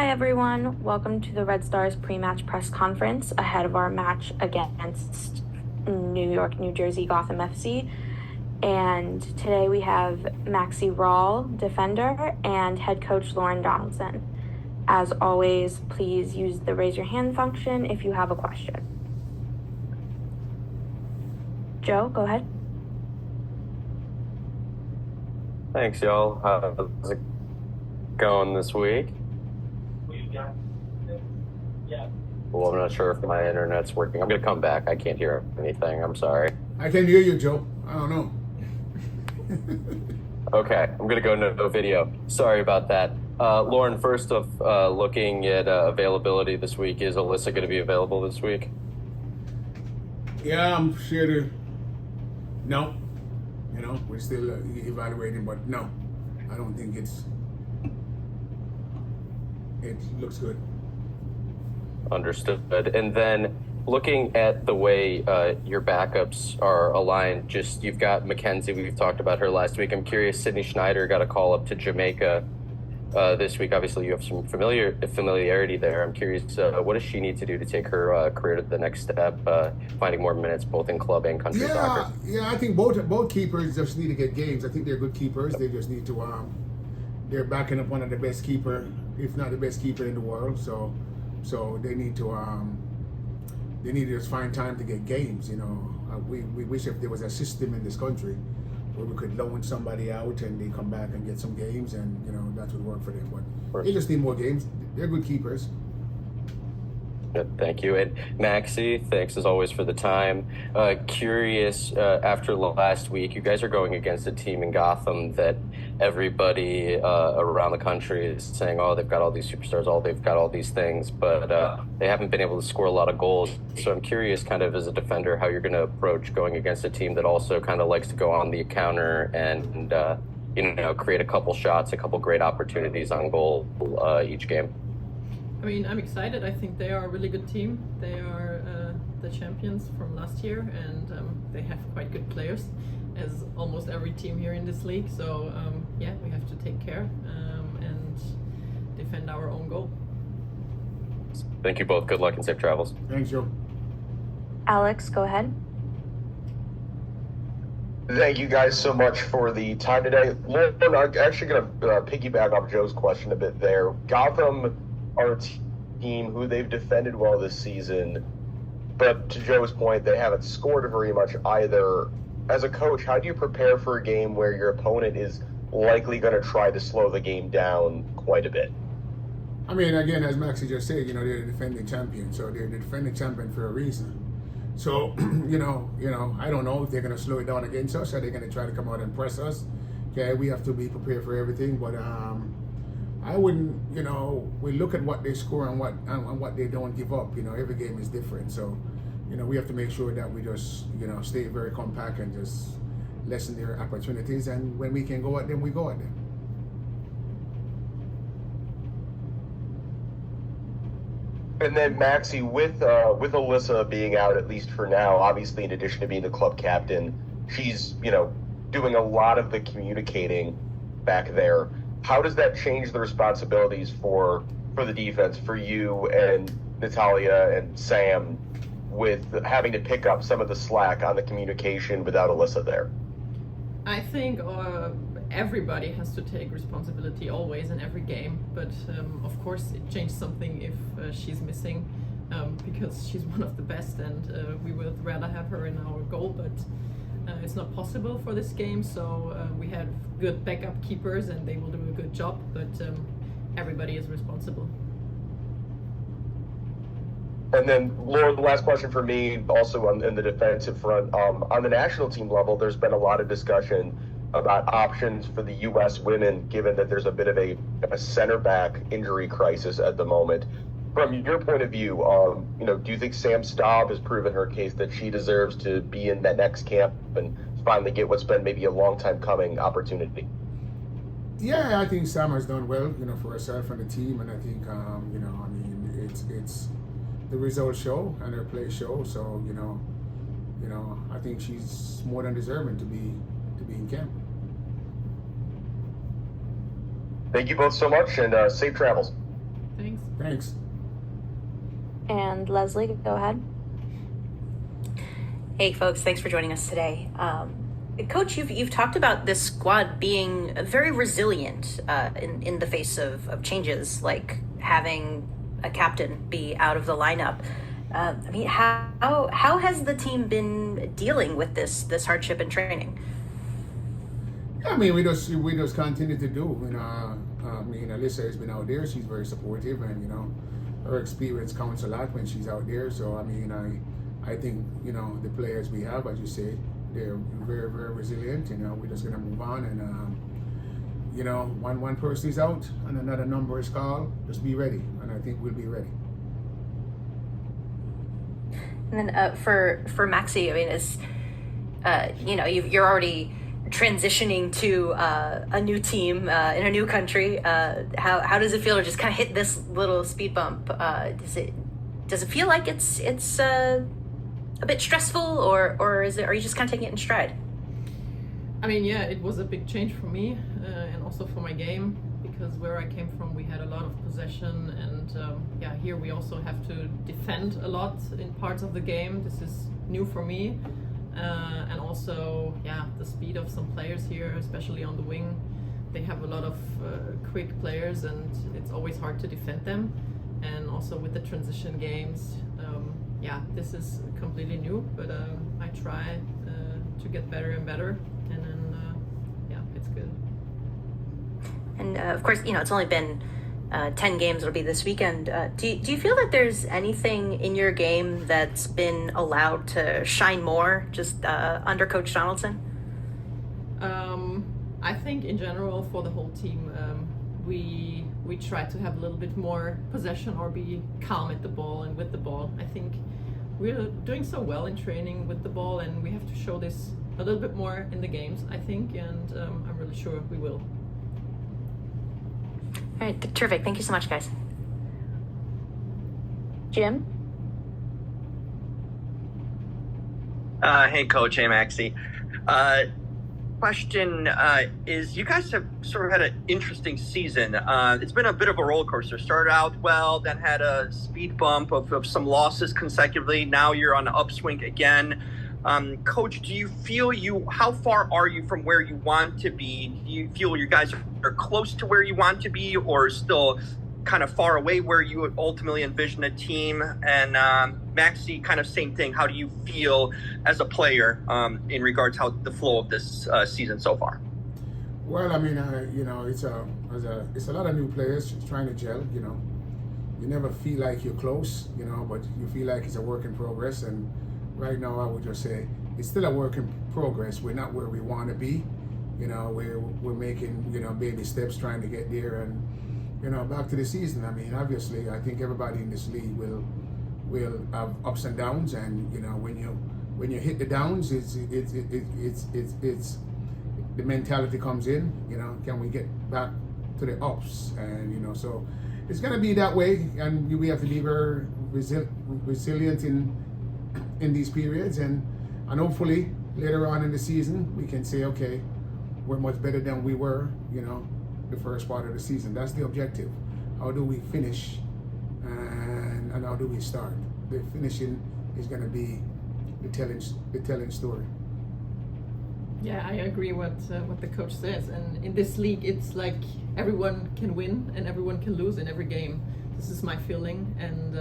Hi everyone, welcome to the Red Stars pre-match press conference ahead of our match against New York, New Jersey, Gotham FC. And today we have Maxi Rall, defender, and head coach Lauren Donaldson. As always, please use the raise your hand function if you have a question. Joe, go ahead. Thanks, y'all. How's it going this week? Well, I'm not sure if my internet's working. I'm going to come back. I can't hear anything. I'm sorry. I can hear you, Joe. I don't know. Okay, I'm going to go no video. Sorry about that. Lauren, first off, looking at availability this week, is Alyssa going to be available this week? Yeah, I'm sure no. We're still evaluating, but no. I don't think it looks good. Understood. And then looking at the way your backups are aligned, you've got Mackenzie, we've talked about her last week. I'm curious, Sydney Schneider got a call up to Jamaica this week. Obviously, you have some familiarity there. I'm curious, what does she need to do to take her career to the next step, finding more minutes both in club and country soccer? Yeah, I think both keepers just need to get games. I think they're good keepers. They just need to, they're backing up one of the best keeper, if not the best keeper in the world. So they need to just find time to get games. We wish if there was a system in this country where we could loan somebody out and they come back and get some games, and that would work for them. But they just need more games. They're good keepers. Good, thank you. And Maxi, thanks as always for the time. Curious, after last week, you guys are going against a team in Gotham that everybody around the country is saying, oh, they've got all these superstars, they've got all these things, but they haven't been able to score a lot of goals. So I'm curious, kind of as a defender, how you're going to approach going against a team that also kind of likes to go on the counter and create a couple shots, a couple great opportunities on goal each game. I mean, I'm excited. I think they are a really good team. They are the champions from last year, and they have quite good players, as almost every team here in this league. So, we have to take care and defend our own goal. Thank you both. Good luck and safe travels. Thanks, Joe. Alex, go ahead. Thank you guys so much for the time today. Lauren, I'm actually going to piggyback off Joe's question a bit there. Gotham are a team who they've defended well this season, but to Joe's point, they haven't scored very much either. As a coach, how do you prepare for a game where your opponent is likely going to try to slow the game down quite a bit? I mean, again, as Maxi just said, they're the defending champion, so they're the defending champion for a reason. So, I don't know if they're going to slow it down against us, or they're going to try to come out and press us. Okay, we have to be prepared for everything, but I wouldn't, we look at what they score and what they don't give up. Every game is different. So, we have to make sure that we just, stay very compact and just lessen their opportunities. And when we can go at them, we go at them. And then Maxi, with Alyssa being out, at least for now, obviously in addition to being the club captain, she's, doing a lot of the communicating back there. How does that change the responsibilities for the defense, for you and Natalia and Sam, with having to pick up some of the slack on the communication without Alyssa there? I think everybody has to take responsibility always in every game, but of course it changes something if she's missing, because she's one of the best, and we would rather have her in our goal, but it's not possible for this game, so we have good backup keepers and they will do a good job, but everybody is responsible. And then, Laura, the last question for me, also in the defensive front. On the national team level, there's been a lot of discussion about options for the U.S. women, given that there's a bit of a center back injury crisis at the moment. From your point of view, do you think Sam Staub has proven her case that she deserves to be in that next camp and finally get what's been maybe a long time coming opportunity? Yeah, I think Sam has done well, for herself and the team, and I think, it's the results show and her play show. So, I think she's more than deserving to be in camp. Thank you both so much, and safe travels. Thanks. Thanks. And Leslie, go ahead. Hey folks, thanks for joining us today. Coach, you've talked about this squad being very resilient in the face of changes, like having a captain be out of the lineup. I mean, how has the team been dealing with this hardship in training? I mean, we just continue to do. You know, I mean, Alyssa has been out there. She's very supportive, and you know, her experience counts a lot when she's out there. So I mean, I think, you know, the players we have, as you said, they're very, very resilient. You know, we're just gonna move on, and you know, one person is out and another number is called. Just be ready, and I think we'll be ready. And then for Maxi, I mean, is you know, you're already transitioning to a new team in a new country. How does it feel to just kind of hit this little speed bump? Does it feel like it's a bit stressful, or are you just kind of taking it in stride? I mean, yeah, it was a big change for me and also for my game, because where I came from, we had a lot of possession, and yeah, here we also have to defend a lot in parts of the game. This is new for me, and also, yeah, the speed of some players here, especially on the wing. They have a lot of quick players, and it's always hard to defend them. And also with the transition games, yeah, this is completely new, but I try to get better and better, and then yeah, it's good. And of course, you know, it's only been 10 games. It'll be this weekend. Do you feel that there's anything in your game that's been allowed to shine more just under Coach Donaldson? I think in general for the whole team, we try to have a little bit more possession or be calm at the ball and with the ball. I think we're doing so well in training with the ball, and we have to show this a little bit more in the games, I think, and I'm really sure we will. All right, terrific. Thank you so much, guys. Jim? Hey, Coach. Hey, Maxi. Question is, you guys have sort of had an interesting season. It's been a bit of a roller coaster. Started out well, then had a speed bump of some losses consecutively. Now you're on an upswing again. Coach, do you feel how far are you from where you want to be? Do you feel you guys are close to where you want to be, or still kind of far away where you would ultimately envision a team? And Maxi, kind of same thing. How do you feel as a player in regards to how the flow of this season so far? Well, I mean, you know, it's a lot of new players trying to gel. You know, you never feel like you're close, you know, but you feel like it's a work in progress. And right now, I would just say it's still a work in progress. We're not where we want to be. You know, we're making, you know, baby steps trying to get there. And you know, back to the season. I mean, obviously, I think everybody in this league will have ups and downs, and you know, when you hit the downs, it's the mentality comes in. You know, can we get back to the ups? And you know, so it's gonna be that way, and we have to be very resilient in these periods, and hopefully later on in the season we can say, okay, we're much better than we were. You know, the first part of the season. That's the objective. How do we finish, and how do we start? The finishing is going to be the telling story. Yeah, I agree what the coach says. And in this league, it's like everyone can win and everyone can lose in every game. This is my feeling, and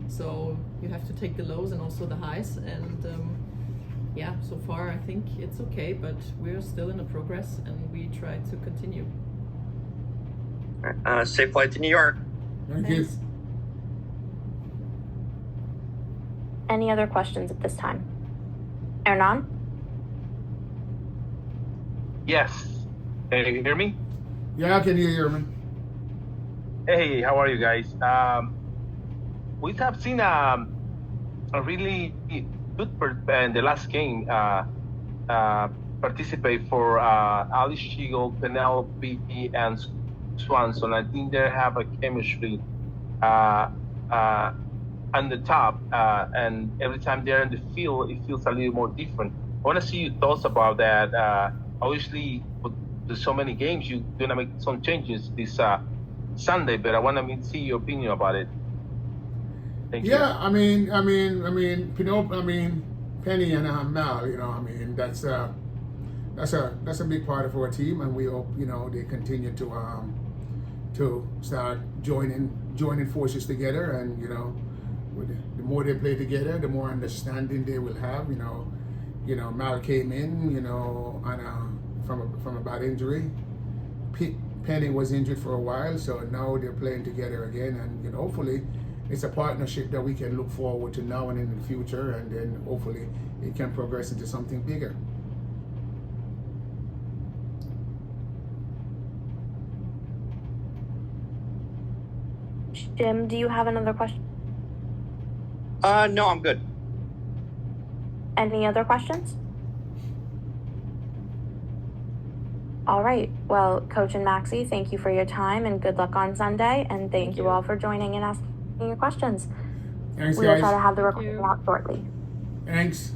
so you have to take the lows and also the highs. And yeah, so far I think it's okay, but we're still in a progress, and we try to continue. Safe flight to New York. Thank you. Any other questions at this time? Hernan? Yes. Can you hear me? Yeah, I can hear you, man. Hey, how are you guys? We have seen a really good in the last game participate for Alice Shiegel, Penelope, and Swanson. I think they have a chemistry on the top, and every time they're in the field, it feels a little more different. I want to see your thoughts about that. Obviously, with so many games, you're gonna make some changes this Sunday, but I want to see your opinion about it. Thank you. Yeah, Penny and Mal, that's a big part of our team, and we hope, they continue to start joining forces together, and, the more they play together, the more understanding they will have. Mal came in, from a bad injury. Penny was injured for a while, so now they're playing together again, and hopefully it's a partnership that we can look forward to now and in the future, and then hopefully it can progress into something bigger. Jim, do you have another question? No, I'm good. Any other questions? All right. Well, Coach and Maxi, thank you for your time and good luck on Sunday. And thank you all for joining and asking your questions. Thanks, We will guys. try to have the recording out shortly. Thanks.